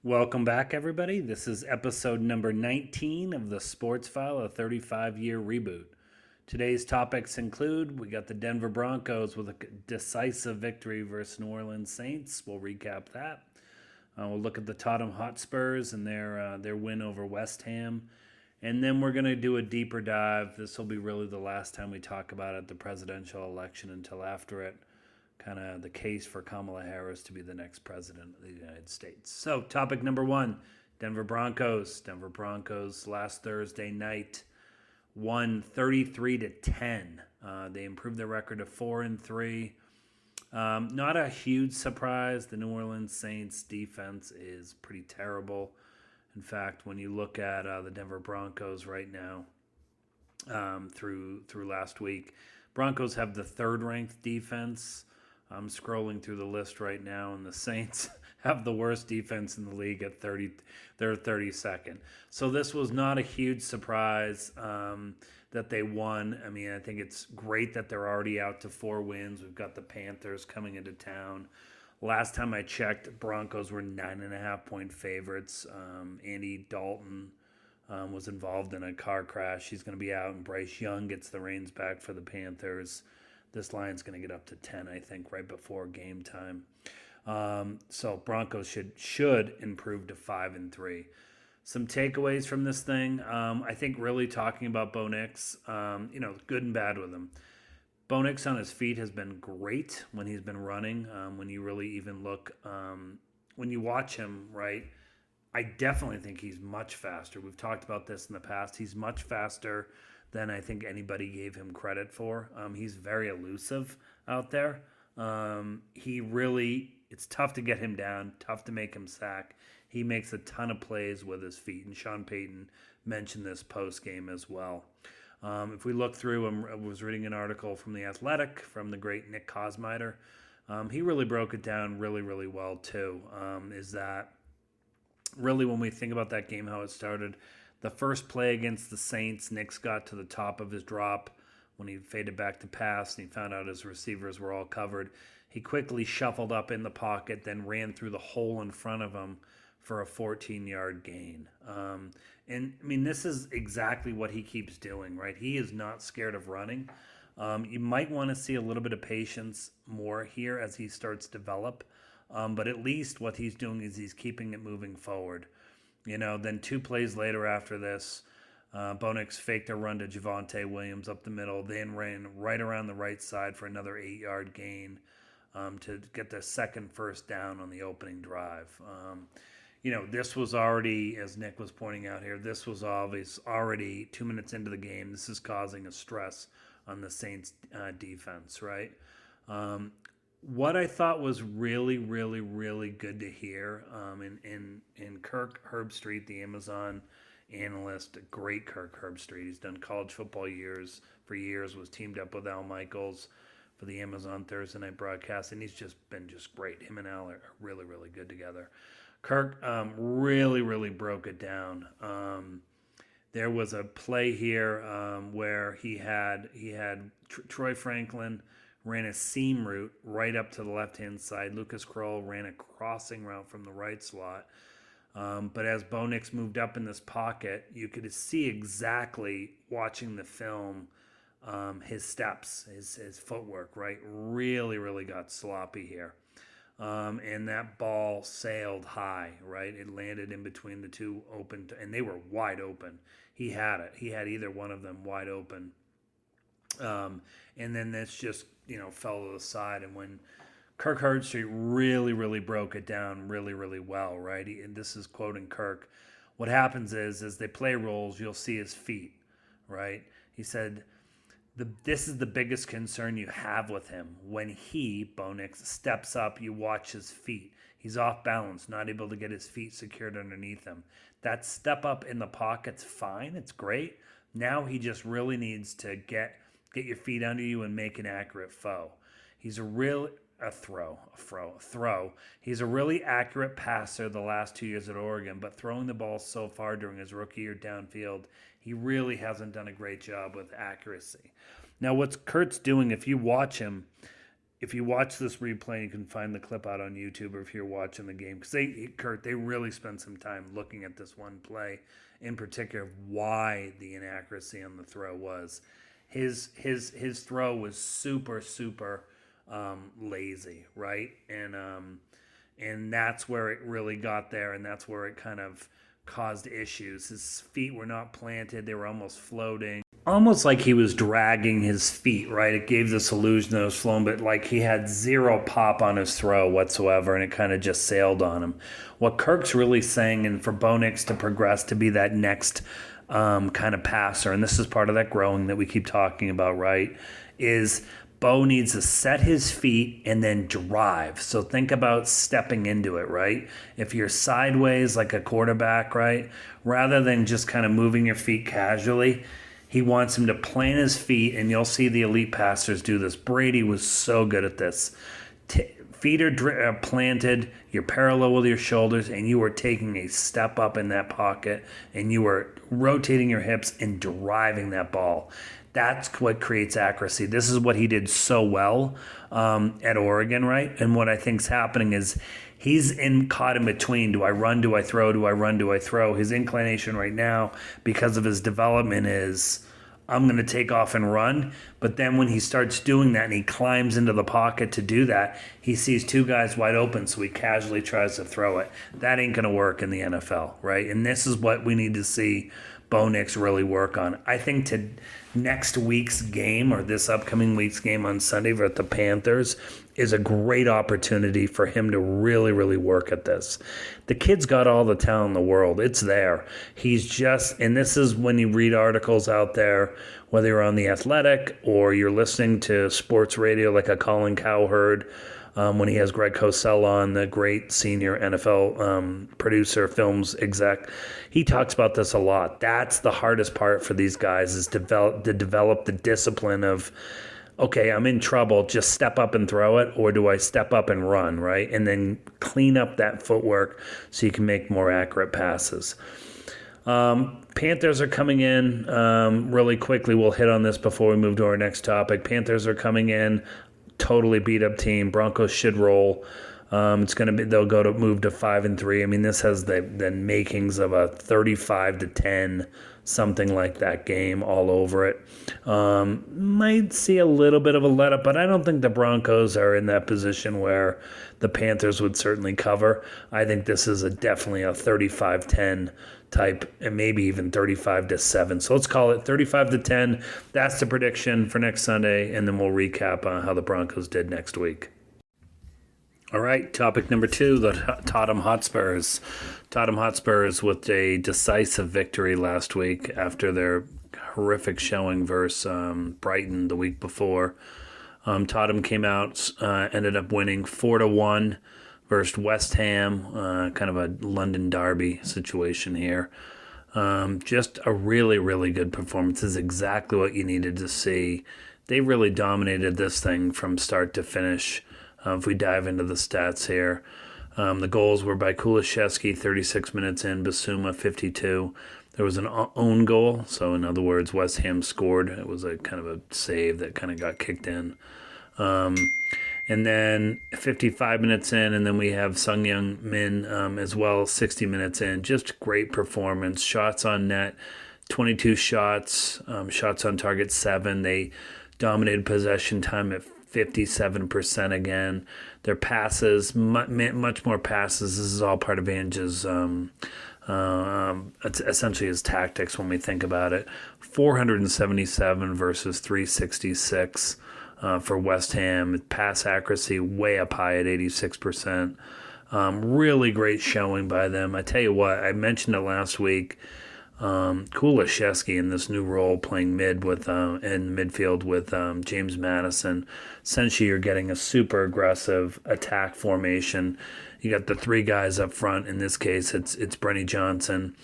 Welcome back, everybody. This is episode number 19 of the Sports File, a 35-year reboot. Today's topics include we got the Denver Broncos with a decisive victory versus New Orleans Saints. We'll recap that. We'll look at the Tottenham Hotspurs and their win over West Ham. And then we're going to do a deeper dive. This will be really the last time we talk about it, the presidential election, until after it. Kind of the case for Kamala Harris to be the next president of the United States. So, topic number one, Denver Broncos. Denver Broncos last Thursday night won 33-10. They improved their record to 4-3. Not a huge surprise. The New Orleans Saints defense is pretty terrible. In fact, when you look at the Denver Broncos right now, through last week, Broncos have the third-ranked defense. I'm scrolling through the list right now, and the Saints have the worst defense in the league at 30. They're 32nd. So this was not a huge surprise that they won. I mean, I think it's great that they're already out to 4 wins. We've got the Panthers coming into town. Last time I checked, Broncos were 9.5-point favorites. Andy Dalton was involved in a car crash. He's going to be out, and Bryce Young gets the reins back for the Panthers. This line's going to get up to 10, I think, right before game time. So Broncos should improve to 5-3. Some takeaways from this thing. I think really talking about Bo Nix, good and bad with him. Bo Nix on his feet has been great when he's been running. When you really even look, when you watch him, right, I definitely think he's much faster. We've talked about this in the past. He's much faster than I think anybody gave him credit for. He's very elusive out there. It's tough to get him down, tough to make him sack. He makes a ton of plays with his feet, and Sean Payton mentioned this post-game as well. If we look through, I was reading an article from The Athletic from the great Nick Kosmider. He really broke it down really, really well too. Is that really when we think about that game, how it started, the first play against the Saints, Nix got to the top of his drop when he faded back to pass and he found out his receivers were all covered. He quickly shuffled up in the pocket, then ran through the hole in front of him for a 14-yard gain. And, I mean, this is exactly what he keeps doing, right? He is not scared of running. You might want to see a little bit of patience more here as he starts to develop. But at least what he's doing is he's keeping it moving forward. Then 2 plays later after this, Bo Nix faked a run to Javonte Williams up the middle, then ran right around the right side for another 8-yard gain to get the second first down on the opening drive. This was already, as Nick was pointing out here, this was already 2 minutes into the game. This is causing a stress on the Saints defense, right? What I thought was really, really, really good to hear in Kirk Herbstreit, the Amazon analyst, great Kirk Herbstreit. He's done college football for years, was teamed up with Al Michaels for the Amazon Thursday night broadcast, and he's just been great. Him and Al are really, really good together. Kirk really, really broke it down. There was a play here where he had Troy Franklin ran a seam route right up to the left-hand side. Lucas Kroll ran a crossing route from the right slot. But as Bo Nix moved up in this pocket, you could see exactly, watching the film, his steps, his footwork, right? Really, really got sloppy here. And that ball sailed high, right? It landed in between the two and they were wide open. He had it. He had either one of them wide open. And then this just, fell to the side. And when Kirk Herbstreit really, really broke it down really, really well, right? And this is quoting Kirk. What happens is, as they play rolls, you'll see his feet, right? He said, this is the biggest concern you have with him. When Bo Nix, steps up, you watch his feet. He's off balance, not able to get his feet secured underneath him. That step up in the pocket's fine. It's great. Now he just really needs to get your feet under you and make an accurate throw. He's a throw. He's a really accurate passer the last 2 years at Oregon, but throwing the ball so far during his rookie year downfield, he really hasn't done a great job with accuracy. Now, what Kurt's doing, if you watch him, if you watch this replay, you can find the clip out on YouTube, or if you're watching the game, because they really spent some time looking at this one play in particular, why the inaccuracy on the throw was. His throw was super lazy, right? And that's where it really got there, and that's where it kind of caused issues. His feet were not planted; they were almost floating. Almost like he was dragging his feet, right? It gave this illusion that it was flowing, but like he had zero pop on his throw whatsoever, and it kind of just sailed on him. What Kirk's really saying, and for Bo Nix to progress to be that next kind of passer, and this is part of that growing that we keep talking about, right, is Bo needs to set his feet and then drive. So think about stepping into it, right? If you're sideways like a quarterback, right, rather than just kind of moving your feet casually, he wants him to plant his feet, and you'll see the elite passers do this. Brady was so good at this. Feet are planted, you're parallel with your shoulders, and you are taking a step up in that pocket, and you are rotating your hips and driving that ball. That's what creates accuracy. This is what he did so well at Oregon, right? And what I think's happening is he's caught in between. Do I run? Do I throw? Do I run? Do I throw? His inclination right now, because of his development, is I'm going to take off and run. But then when he starts doing that and he climbs into the pocket to do that, he sees two guys wide open, so he casually tries to throw it. That ain't going to work in the NFL, right? And this is what we need to see Bo Nix really work on. I think next week's game, or this upcoming week's game on Sunday for the Panthers, is a great opportunity for him to really work at this. The kid's got all the talent in the world. It's there. He's just, and this is when you read articles out there, whether you're on The Athletic or you're listening to sports radio like a Colin Cowherd, when he has Greg Cosell on, the great senior NFL producer, films exec. He talks about this a lot. That's the hardest part for these guys, is develop the discipline of, okay, I'm in trouble, just step up and throw it, or do I step up and run, right? And then clean up that footwork so you can make more accurate passes. Panthers are coming in really quickly. We'll hit on this before we move to our next topic. Panthers are coming in, totally beat up team. Broncos should roll. It's going to be, they'll move to 5-3. I mean, this has the makings of a 35-10, something like that game all over it. Might see a little bit of a let up, but I don't think the Broncos are in that position where the Panthers would certainly cover. I think this is definitely a 35-10 type, and maybe even 35-7. So let's call it 35-10. That's the prediction for next Sunday, and then we'll recap on how the Broncos did next week. All right, topic number 2, the Tottenham Hotspurs. Tottenham Hotspurs with a decisive victory last week after their horrific showing versus Brighton the week before. Tottenham came out, ended up winning 4-1 versus West Ham, kind of a London derby situation here. Just a really good performance. This is exactly what you needed to see. They really dominated this thing from start to finish. If we dive into the stats here, the goals were by Kulusevski, 36 minutes in, Basuma, 52. There was an own goal, so in other words, West Ham scored. It was a kind of a save that kind of got kicked in. And then 55 minutes in, and then we have Sung-Young Min as well, 60 minutes in. Just great performance. Shots on net, 22 shots. Shots on target, 7. They dominated possession time at 57% again. Their passes, much more passes. This is all part of Ange's, it's essentially his tactics when we think about it. 477 versus 366 for West Ham. Pass accuracy way up high at 86%. Really great showing by them. I tell you what, I mentioned it last week. Kulusevski in this new role, playing mid with in midfield with James Madison. Essentially, you're getting a super aggressive attack formation. You got the 3 guys up front. In this case, it's Brenny Johnson,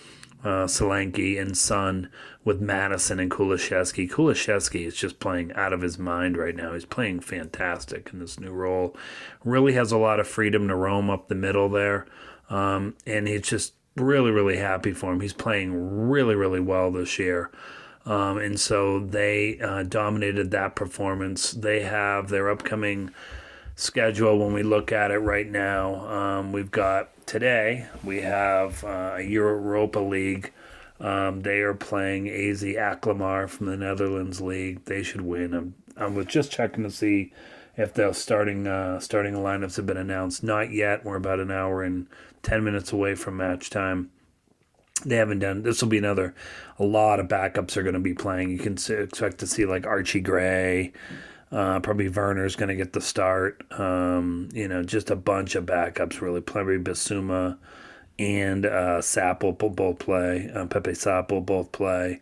Solanke, and Son with Madison and Kulusevski. Kulusevski is just playing out of his mind right now. He's playing fantastic in this new role. Really has a lot of freedom to roam up the middle there, and he's just really happy for him. He's playing really well this year. And so they dominated that performance. They have their upcoming schedule when we look at it right now. We've got today, we have a Europa League. They are playing AZ Alkmaar from the Netherlands League. They should win. I was just checking to see if the starting lineups have been announced. Not yet. We're about an hour and 10 minutes away from match time. They haven't done. This will be a lot of backups are going to be playing. You can expect to see like Archie Gray. Probably Werner's going to get the start. Just a bunch of backups really. Probably Basuma and Sapp will both play. Pepe Sapp will both play.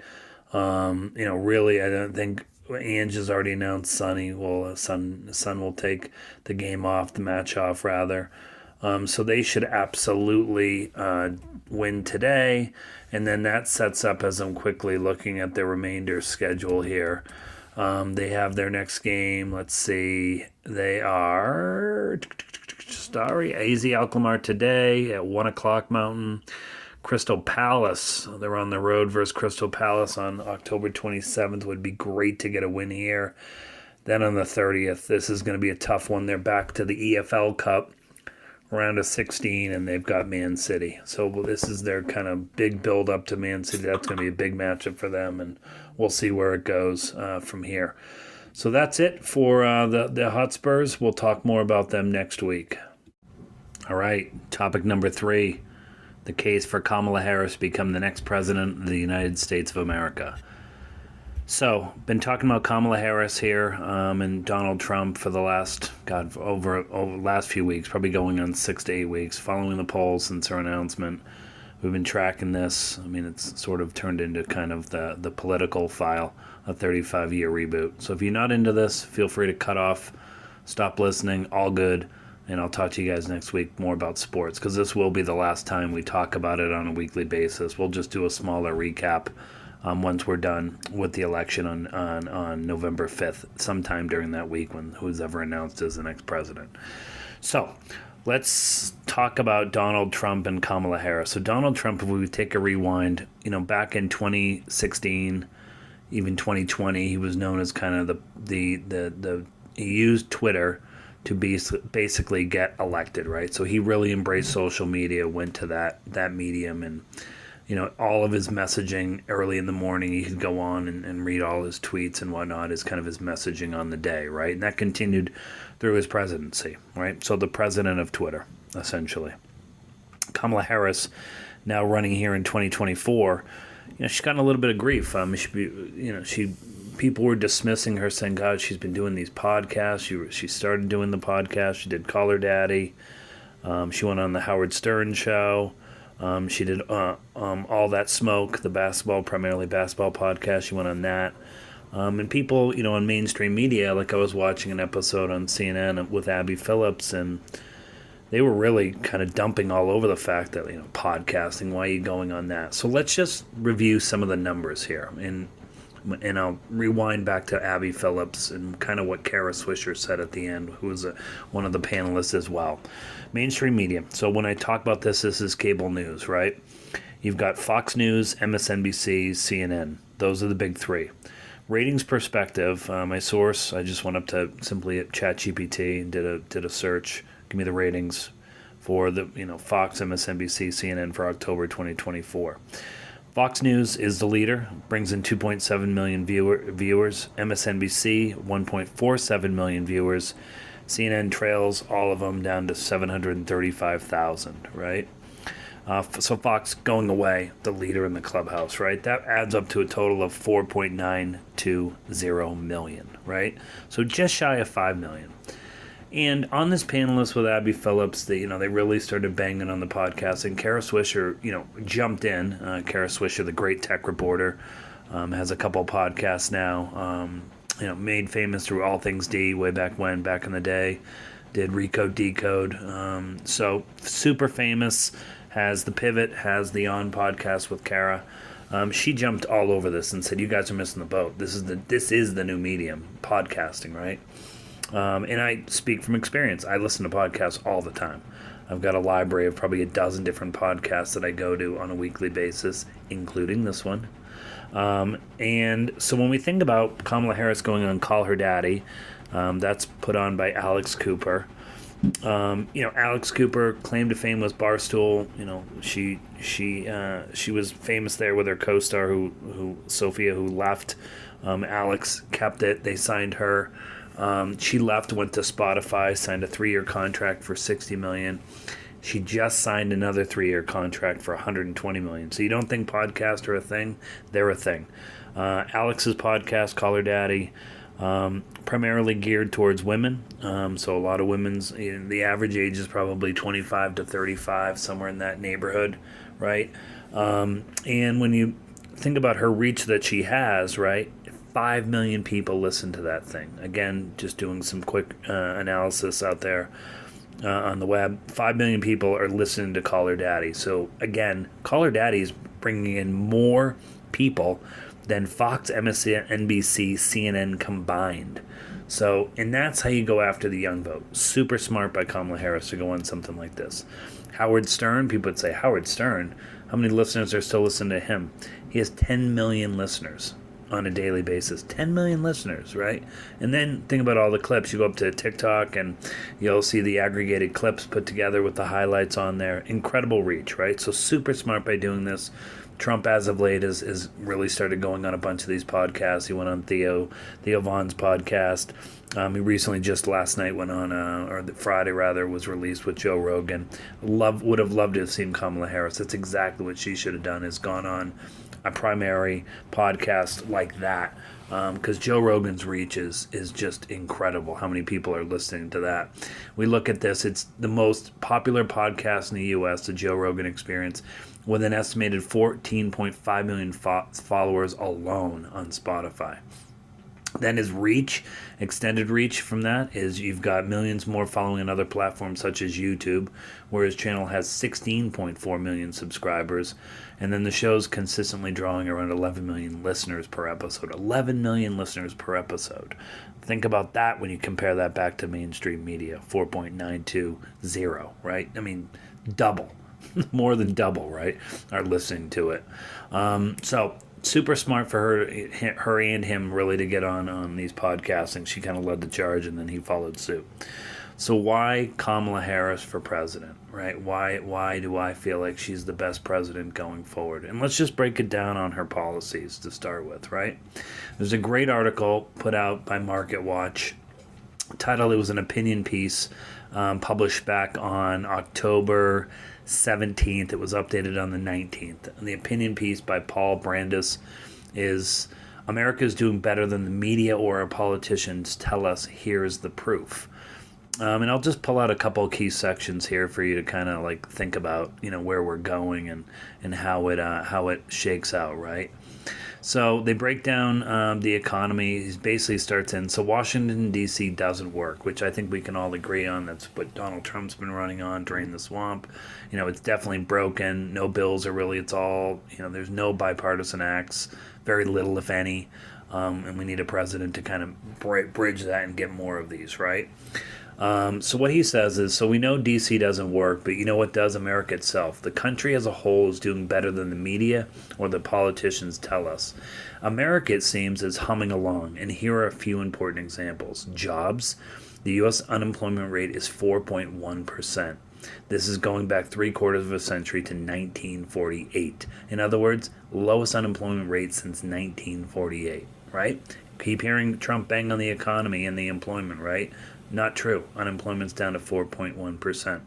Really, I don't think Ange has already announced Sonny will Son will take the game off, the match off rather. So they should absolutely win today, and then that sets up, as I'm quickly looking at the remainder schedule here. They have their next game. Let's see. They are AZ Alkmaar today at 1 o'clock Mountain. Crystal Palace. They're on the road versus Crystal Palace on October 27th. Would be great to get a win here. Then on the 30th, this is going to be a tough one. They're back to the EFL Cup, round of 16, and they've got Man City. So this is their kind of big build up to Man City. That's going to be a big matchup for them, and we'll see where it goes from here. So that's it for the Hotspurs. We'll talk more about them next week. All right, topic number 3. The case for Kamala Harris to become the next president of the United States of America. So, been talking about Kamala Harris here and Donald Trump for the last few weeks, probably going on 6 to 8 weeks, following the polls since her announcement. We've been tracking this. I mean, it's sort of turned into kind of the political file, a 35-year reboot. So if you're not into this, feel free to cut off, stop listening, all good. And I'll talk to you guys next week more about sports, because this will be the last time we talk about it on a weekly basis. We'll just do a smaller recap once we're done with the election on November 5th, sometime during that week when who's ever announced as the next president. So let's talk about Donald Trump and Kamala Harris. So Donald Trump, if we take a rewind, back in 2016, even 2020, he was known as kind of he used Twitter to basically get elected, right? So he really embraced social media, went to that medium, and all of his messaging early in the morning, he could go on and read all his tweets and whatnot as kind of his messaging on the day, right? And that continued through his presidency, right? So the president of Twitter, essentially. Kamala Harris, now running here in 2024, she's gotten a little bit of grief. People were dismissing her, saying, God, she's been doing these podcasts. She started doing the podcast. She did Call Her Daddy. She went on the Howard Stern show. She did All That Smoke, primarily basketball podcast. She went on that. And people, on mainstream media, like I was watching an episode on CNN with Abby Phillips, and they were really kind of dumping all over the fact that, podcasting, why are you going on that? So let's just review some of the numbers here. And I'll rewind back to Abby Phillips and kind of what Kara Swisher said at the end, who was one of the panelists as well. Mainstream media. So when I talk about this is cable news, right? You've got Fox News, MSNBC, CNN. Those are the big 3. Ratings perspective, my source, I just went up to simply at ChatGPT and did a search. Give me the ratings for the Fox, MSNBC, CNN for October 2024. Fox News is the leader, brings in 2.7 million viewers. MSNBC, 1.47 million viewers. CNN trails all of them down to 735,000, right? So Fox going away, the leader in the clubhouse, right? That adds up to a total of 4.920 million, right? So just shy of 5 million. And on this panelist with Abby Phillips, they really started banging on the podcast, and Kara Swisher, jumped in. Kara Swisher, the great tech reporter, has a couple podcasts now. Made famous through All Things D way back in the day. Did Recode Decode. So super famous. Has the Pivot, has the On podcast with Kara. She jumped all over this and said, "You guys are missing the boat. This is the new medium, podcasting, right?" And I speak from experience. I listen to podcasts all the time. I've got a library of probably a dozen different podcasts that I go to on a weekly basis, including this one. And so when we think about Kamala Harris going on Call Her Daddy, That's put on by Alex Cooper. Alex Cooper, claim to fame was Barstool. She was famous there with her co-star who Sophia, who left. Alex kept it. They signed her. She left, went to Spotify, signed a 3-year contract for $60 million. She just signed another 3-year contract for $120 million. So you don't think podcasts are a thing? They're a thing. Alex's podcast, Call Her Daddy, primarily geared towards women. So a lot of the average age is probably 25 to 35, somewhere in that neighborhood, right? And when you think about her reach that she has, right, 5 million people listen to that thing. Again, just doing some quick analysis out there on the web. 5 million people are listening to Call Her Daddy. So again, Call Her Daddy is bringing in more people than Fox, MSNBC, CNN combined. So, and that's how you go after the young vote. Super smart by Kamala Harris to go on something like this. Howard Stern, people would say, Howard Stern, how many listeners are still listening to him? He has 10 million listeners on a daily basis. 10 million listeners, right? And then think about all the clips. You go up to TikTok and you'll see the aggregated clips put together with the highlights on there. Incredible reach, right? So super smart by doing this. Trump, as of late, has really started going on a bunch of these podcasts. He went on Theo Vaughn's podcast. He recently, just last night, went on, or the Friday rather, was released with Joe Rogan. Would have loved to have seen Kamala Harris. That's exactly what she should have done, is gone on a primary podcast like that. Because Joe Rogan's reach is just incredible. How many people are listening to that? We look at this. It's the most popular podcast in the U.S., the Joe Rogan Experience, with an estimated 14.5 million followers alone on Spotify. Then his reach, extended reach from that, is you've got millions more following on other platforms such as YouTube, where his channel has 16.4 million subscribers. And then the show's consistently drawing around 11 million listeners per episode. 11 million listeners per episode. Think about that when you compare that back to mainstream media, 4.920, right? I mean, double. More than double, right, are listening to it. So super smart for her and him really to get on these podcasting. She kind of led the charge, and then he followed suit. So why Kamala Harris for president, right? Why do I feel like she's the best president going forward? And let's just break it down on her policies to start with, right? There's a great article put out by Market Watch titled, it was an opinion piece published back on October 17th. It was updated on the 19th. And the opinion piece by Paul Brandis is, America is doing better than the media or our politicians tell us. Here's the proof. And I'll just pull out a couple of key sections here for you to kind of like think about, where we're going and how it shakes out, right? So they break down the economy. He basically starts in, so Washington, D.C. doesn't work, which I think we can all agree on. That's what Donald Trump's been running on, drain the swamp. It's definitely broken. No bills are really, it's all, there's no bipartisan acts, very little, if any. And we need a president to kind of bridge that and get more of these, right? So what he says is, so we know D.C. doesn't work, but you know what does? America itself. The country as a whole is doing better than the media or the politicians tell us. America, it seems, is humming along, and here are a few important examples. Jobs. The U.S. unemployment rate is 4.1%. This is going back 3/4 of a century to 1948. In other words, lowest unemployment rate since 1948, right? Keep hearing Trump bang on the economy and the employment, right? Not true. Unemployment's down to 4.1%.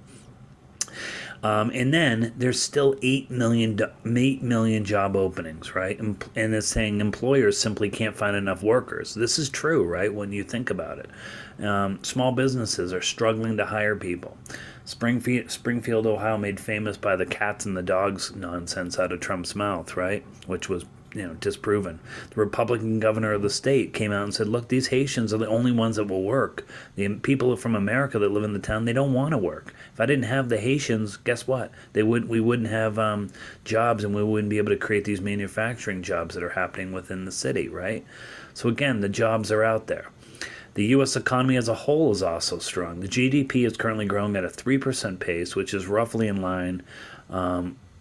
And then there's still 8 million job openings, right? And it's saying employers simply can't find enough workers. This is true, right, when you think about it. Small businesses are struggling to hire people. Springfield, Ohio, made famous by the cats and the dogs nonsense out of Trump's mouth, right? Which was disproven. The Republican governor of the state came out and said, look, these Haitians are the only ones that will work. The people from America that live in the town, they don't want to work. If I didn't have the Haitians, guess what? We wouldn't have jobs, and we wouldn't be able to create these manufacturing jobs that are happening within the city, right? So again, the jobs are out there. The U.S. economy as a whole is also strong. The GDP is currently growing at a 3% pace, which is roughly in line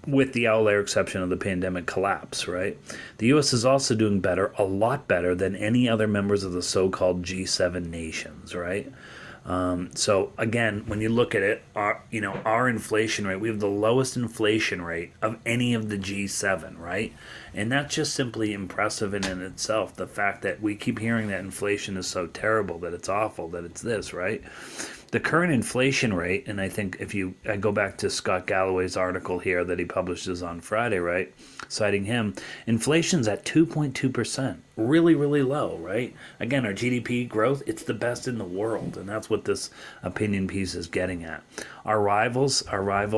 with the outlier exception of the pandemic collapse, right? The U.S. is also doing better, a lot better than any other members of the so-called G7 nations, right? So again, when you look at it, our inflation rate, we have the lowest inflation rate of any of the G7, right? And that's just simply impressive in itself. The fact that we keep hearing that inflation is so terrible, that it's awful, that it's this, right? The current inflation rate, and I think I go back to Scott Galloway's article here that he publishes on Friday, right? Citing him, inflation's at 2.2%. Really, really low, right? Again, our GDP growth, it's the best in the world, and that's what this opinion piece is getting at. Our rivals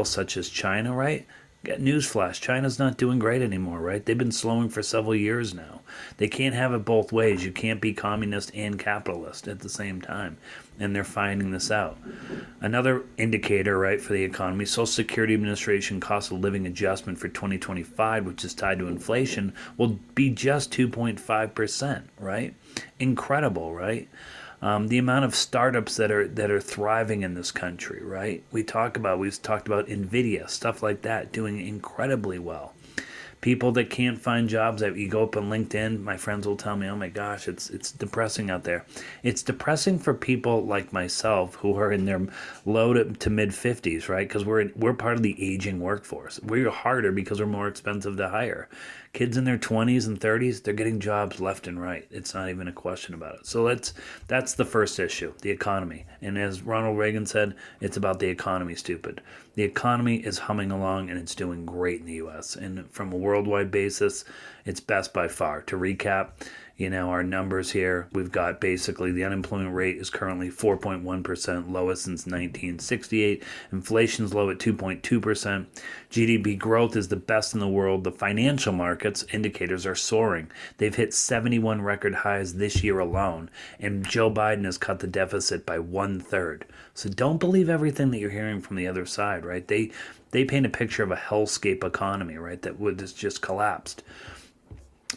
such as China, right? Newsflash, China's not doing great anymore, right? They've been slowing for several years now. They can't have it both ways. You can't be communist and capitalist at the same time, and they're finding this out. Another indicator, right, for the economy, Social Security Administration cost of living adjustment for 2025, which is tied to inflation, will be just 2.5%, right? Incredible, right? The amount of startups that are thriving in this country, right? We've talked about Nvidia, stuff like that, doing incredibly well. People that can't find jobs, that you go up on LinkedIn, my friends will tell me, "Oh my gosh, it's depressing out there." It's depressing for people like myself who are in their low to mid 50s, right? Because we're part of the aging workforce. We're harder because we're more expensive to hire. Kids in their 20s and 30s, they're getting jobs left and right. It's not even a question about it. So that's the first issue, the economy. And as Ronald Reagan said, it's about the economy, stupid. The economy is humming along and it's doing great in the U.S. And from a worldwide basis, it's best by far. To recap, our numbers here, we've got basically the unemployment rate is currently 4.1%, lowest since 1968. Inflation's low at 2.2%. GDP growth is the best in the world. The financial markets indicators are soaring. They've hit 71 record highs this year alone, and Joe Biden has cut the deficit by 1/3. So don't believe everything that you're hearing from the other side, right? They paint a picture of a hellscape economy, right, that would just collapsed.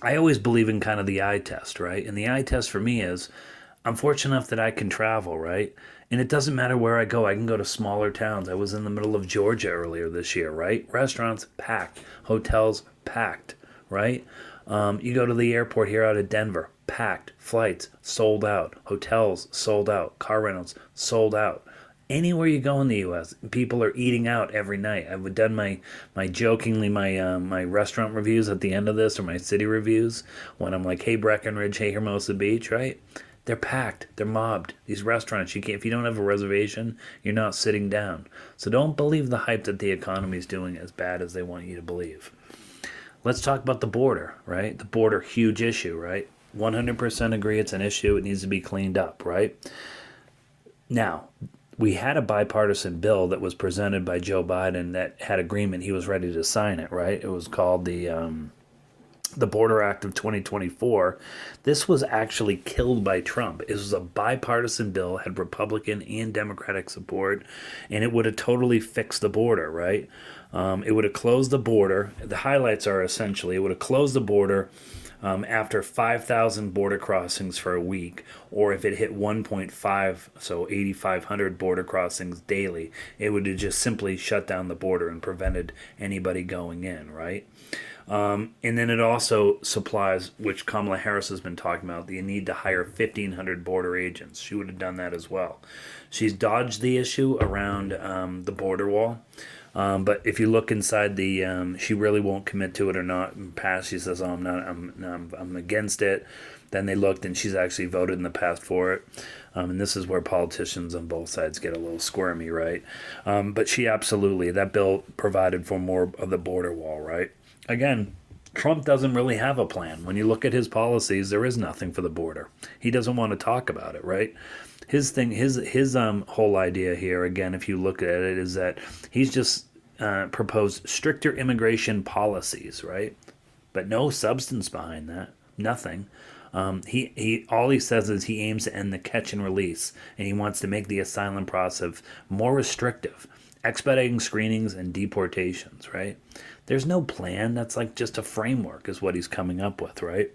I always believe in kind of the eye test, right? And the eye test for me is I'm fortunate enough that I can travel, right? And it doesn't matter where I go. I can go to smaller towns. I was in the middle of Georgia earlier this year, right? Restaurants packed, hotels packed, right? You go to the airport here out of Denver, packed, flights sold out, hotels sold out, car rentals sold out. Anywhere you go in the U.S., people are eating out every night. I've done my restaurant reviews at the end of this, or my city reviews, when I'm like, hey, Breckenridge, hey, Hermosa Beach, right? They're packed. They're mobbed. These restaurants, if you don't have a reservation, you're not sitting down. So don't believe the hype that the economy is doing as bad as they want you to believe. Let's talk about the border, right? The border, huge issue, right? 100% agree it's an issue. It needs to be cleaned up, right? Now, we had a bipartisan bill that was presented by Joe Biden that had agreement. He was ready to sign it, right? It was called the Border Act of 2024. This was actually killed by Trump. It was a bipartisan bill, had Republican and Democratic support, and it would have totally fixed the border, right? It would have closed the border. The highlights are essentially, it would have closed the border after 5,000 border crossings for a week, or if it hit 1.5, so 8,500 border crossings daily, it would have just simply shut down the border and prevented anybody going in, right? And then it also supplies, which Kamala Harris has been talking about, the need to hire 1,500 border agents. She would have done that as well. She's dodged the issue around the border wall. But if you look inside she really won't commit to it or not. In the past, she says, "Oh, I'm against it." Then they looked, and she's actually voted in the past for it. And this is where politicians on both sides get a little squirmy, right? But she absolutely, that bill provided for more of the border wall, right? Again, Trump doesn't really have a plan. When you look at his policies, there is nothing for the border. He doesn't want to talk about it, right? His whole idea here, again, if you look at it, is that he's just proposed stricter immigration policies, right? But no substance behind that, nothing. He all he says is he aims to end the catch and release, and he wants to make the asylum process more restrictive, expediting screenings and deportations, right? There's no plan. That's like just a framework is what he's coming up with, right?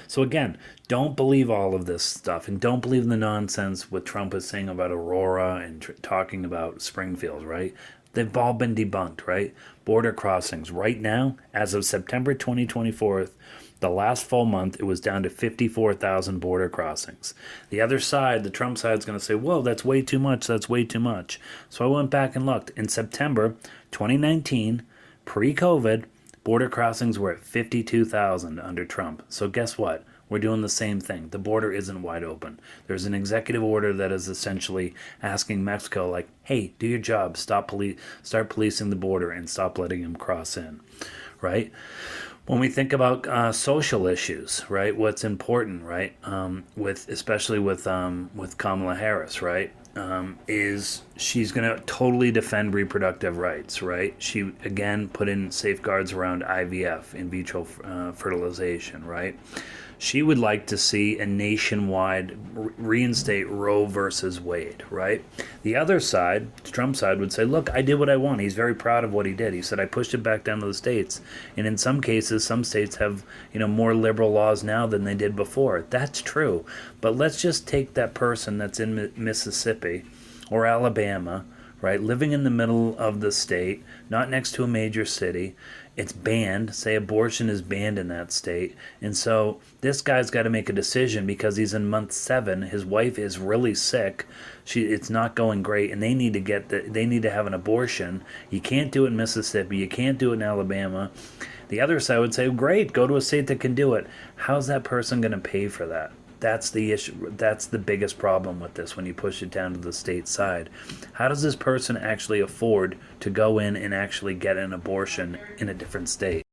So again, don't believe all of this stuff, and don't believe the nonsense what Trump is saying about Aurora and talking about Springfield, right? They've all been debunked, right? Border crossings. Right now, as of September 2024, the last full month, it was down to 54,000 border crossings. The other side, the Trump side, is going to say, whoa, that's way too much. That's way too much. So I went back and looked. In September 2019, pre-COVID, border crossings were at 52,000 under Trump. So guess what? We're doing the same thing. The border isn't wide open. There's an executive order that is essentially asking Mexico, like, hey, do your job. Start policing the border and stop letting them cross in, right? When we think about social issues, right, what's important, right, especially with Kamala Harris, right, is she's going to totally defend reproductive rights, right? She again put in safeguards around IVF, in vitro fertilization, right? She would like to see a nationwide reinstate Roe versus Wade, right? The other side, the Trump side, would say, look, I did what I want. He's very proud of what he did. He said, I pushed it back down to the states. And in some cases, some states have, more liberal laws now than they did before. That's true. But let's just take that person that's in Mississippi or Alabama, right, living in the middle of the state, not next to a major city. It's banned. Say abortion is banned in that state. And so this guy's got to make a decision because he's in month 7. His wife is really sick. It's not going great, and they need to have an abortion. You can't do it in Mississippi. You can't do it in Alabama. The other side would say, great, go to a state that can do it. How's that person going to pay for that? That's the issue. That's the biggest problem with this when you push it down to the state side. How does this person actually afford to go in and actually get an abortion in a different state?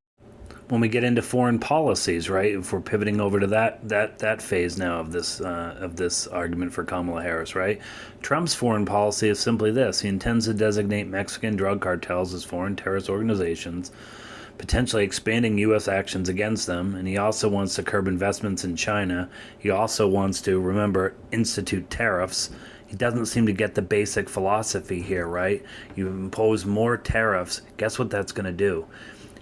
When we get into foreign policies, right? If we're pivoting over to that phase now of this argument for Kamala Harris, right? Trump's foreign policy is simply this: he intends to designate Mexican drug cartels as foreign terrorist organizations, potentially expanding U.S. actions against them, and he also wants to curb investments in China. He also wants to, remember, institute tariffs. He doesn't seem to get the basic philosophy here, right? You impose more tariffs. Guess what that's going to do?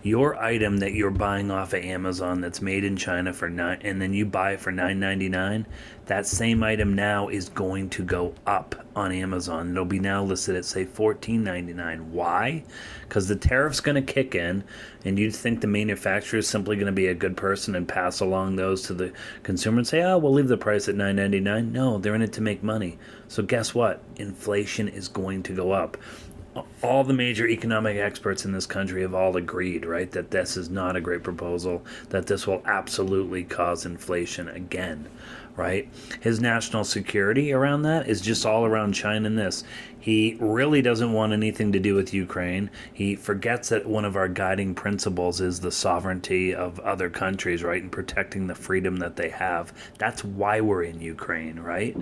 Your item that you're buying off of Amazon that's made in China and then you buy it for $9.99, that same item now is going to go up on Amazon. It'll be now listed at, say, $14.99. Why? Because the tariff's going to kick in, and you'd think the manufacturer is simply going to be a good person and pass along those to the consumer and say, oh, we'll leave the price at $9.99. No, they're in it to make money. So guess what? Inflation is going to go up. All the major economic experts in this country have all agreed, right, that this is not a great proposal, that this will absolutely cause inflation again, right? His national security around that is just all around China and this. He really doesn't want anything to do with Ukraine. He forgets that one of our guiding principles is the sovereignty of other countries, right, and protecting the freedom that they have. That's why we're in Ukraine, right?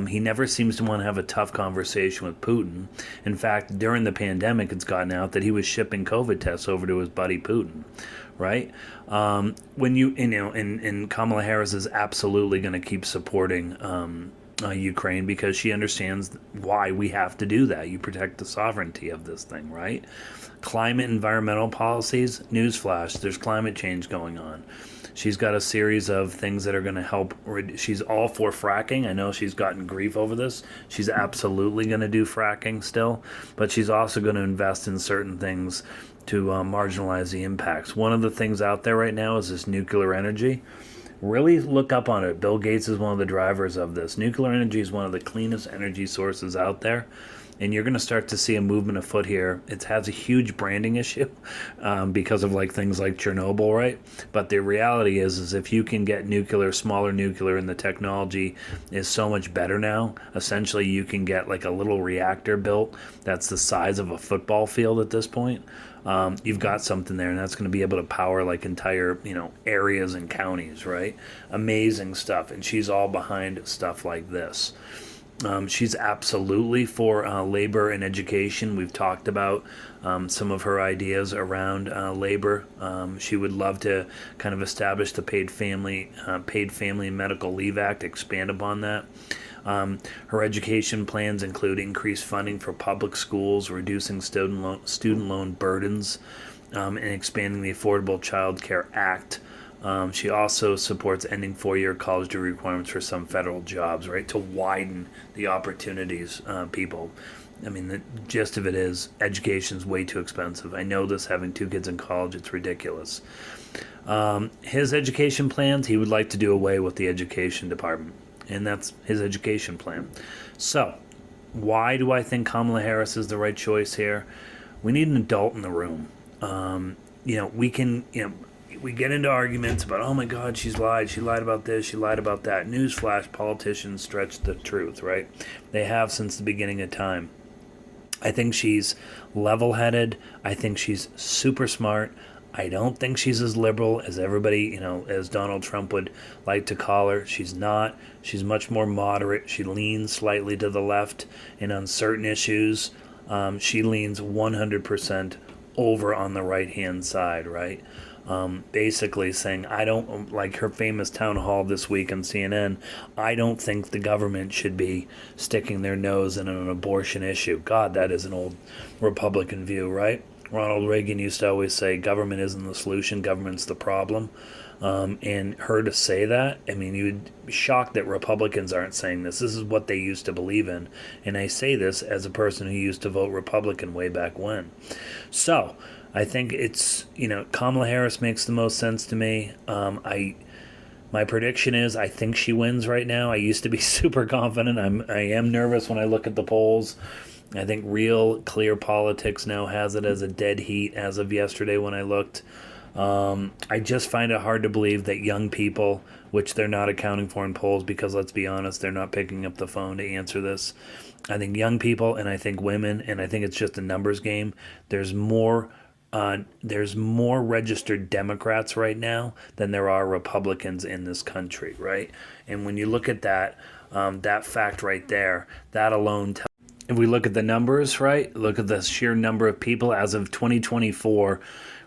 He never seems to want to have a tough conversation with Putin. In fact, during the pandemic, it's gotten out that he was shipping COVID tests over to his buddy Putin, right? And Kamala Harris is absolutely going to keep supporting Ukraine because she understands why we have to do that. You protect the sovereignty of this thing, right? Climate, environmental policies, newsflash, there's climate change going on. She's got a series of things that are going to help. She's all for fracking. I know she's gotten grief over this. She's absolutely going to do fracking still, but she's also going to invest in certain things to marginalize the impacts. One of the things out there right now is this nuclear energy. Really look up on it. Bill Gates is one of the drivers of this. Nuclear energy is one of the cleanest energy sources out there. And you're going to start to see a movement afoot here. It has a huge branding issue because of things like Chernobyl, right? But the reality is if you can get smaller nuclear, and the technology is so much better now, essentially you can get a little reactor built that's the size of a football field at this point. You've got something there, and that's going to be able to power entire, areas and counties, right? Amazing stuff. And she's all behind stuff like this. She's absolutely for labor and education. We've talked about some of her ideas around labor. She would love to kind of establish the Paid Family and Medical Leave Act, expand upon that. Her education plans include increased funding for public schools, reducing student loan burdens, and expanding the Affordable Child Care Act. She also supports ending 4-year college degree requirements for some federal jobs, right, to widen the opportunities people. I mean, the gist of it is education's way too expensive. I know this, having 2 kids in college, it's ridiculous. His education plans, he would like to do away with the education department, and that's his education plan. So, why do I think Kamala Harris is the right choice here? We need an adult in the room. We can, we get into arguments about, oh my God, she lied about this, she lied about that. Newsflash, politicians stretch the truth, right? They have since the beginning of time. I think she's level-headed. I think she's super smart. I don't think she's as liberal as everybody, as Donald Trump would like to call her. She's not. She's much more moderate. She leans slightly to the left, and on certain issues, she leans 100% over on the right-hand side, right? Basically saying, I don't, like her famous town hall this week on CNN, I don't think the government should be sticking their nose in an abortion issue. God, that is an old Republican view, right? Ronald Reagan used to always say, government isn't the solution, government's the problem. And her to say that, I mean, you'd be shocked that Republicans aren't saying this. This is what they used to believe in. And I say this as a person who used to vote Republican way back when. So, I think it's, Kamala Harris makes the most sense to me. My prediction is I think she wins right now. I used to be super confident. I am nervous when I look at the polls. I think Real Clear Politics now has it as a dead heat as of yesterday when I looked. I just find it hard to believe that young people, which they're not accounting for in polls because, let's be honest, they're not picking up the phone to answer this. I think young people and I think women, and I think it's just a numbers game. There's more registered Democrats right now than there are Republicans in this country, right? And when you look at that, that fact right there, that alone tells. If we look at the numbers, right, look at the sheer number of people as of 2024,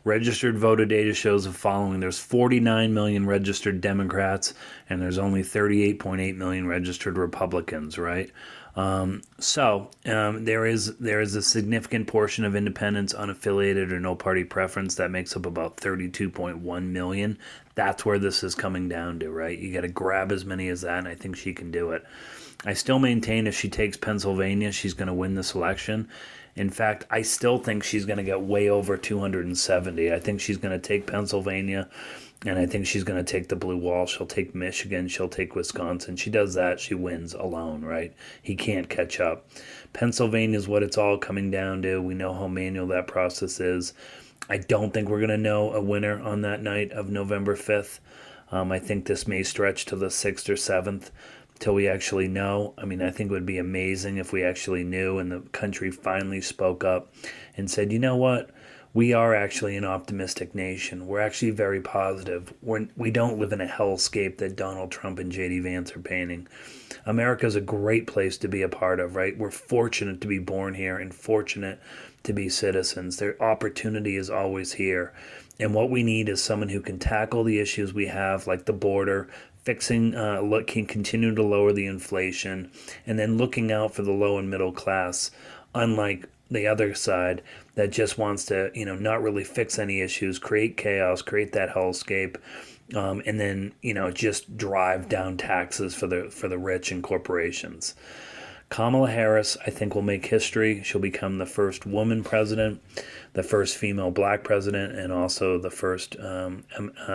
registered voter data shows the following. There's 49 million registered Democrats, and there's only 38.8 million registered Republicans, right? There is a significant portion of independents, unaffiliated, or no party preference that makes up about 32.1 million. That's where this is coming down to, right? You got to grab as many as that, and I think she can do it. I still maintain if she takes Pennsylvania, she's going to win this election. In fact, I still think she's going to get way over 270. I think she's going to take Pennsylvania, and I think she's going to take the blue wall. She'll take Michigan. She'll take Wisconsin. She does that, she wins alone, right? He can't catch up. Pennsylvania is what it's all coming down to. We know how manual that process is. I don't think we're going to know a winner on that night of November 5th. I think this may stretch to the 6th or 7th. Till we actually know. I mean, I think it would be amazing if we actually knew and the country finally spoke up and said, you know what? We are actually an optimistic nation. We're actually very positive. We don't live in a hellscape that Donald Trump and J.D. Vance are painting. America is a great place to be a part of, right? We're fortunate to be born here and fortunate to be citizens. Their opportunity is always here. And what we need is someone who can tackle the issues we have, like the border, fixing, can continue to lower the inflation, and then looking out for the low and middle class, unlike the other side that just wants to, not really fix any issues, create chaos, create that hellscape, and then, just drive down taxes for the rich and corporations. Kamala Harris, I think, will make history. She'll become the first woman president, the first female black president, and also the first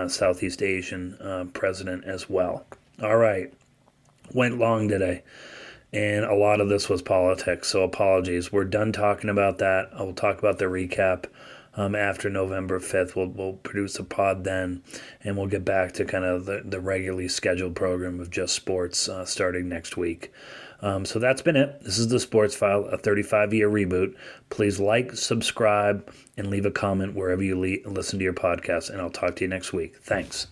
Southeast Asian president as well. All right. Went long today. And a lot of this was politics, so apologies. We're done talking about that. I will talk about the recap after November 5th. We'll produce a pod then, and we'll get back to kind of the regularly scheduled program of just sports starting next week. So that's been it. This is the Sports File, a 35-year reboot. Please like, subscribe, and leave a comment wherever you listen to your podcast, and I'll talk to you next week. Thanks.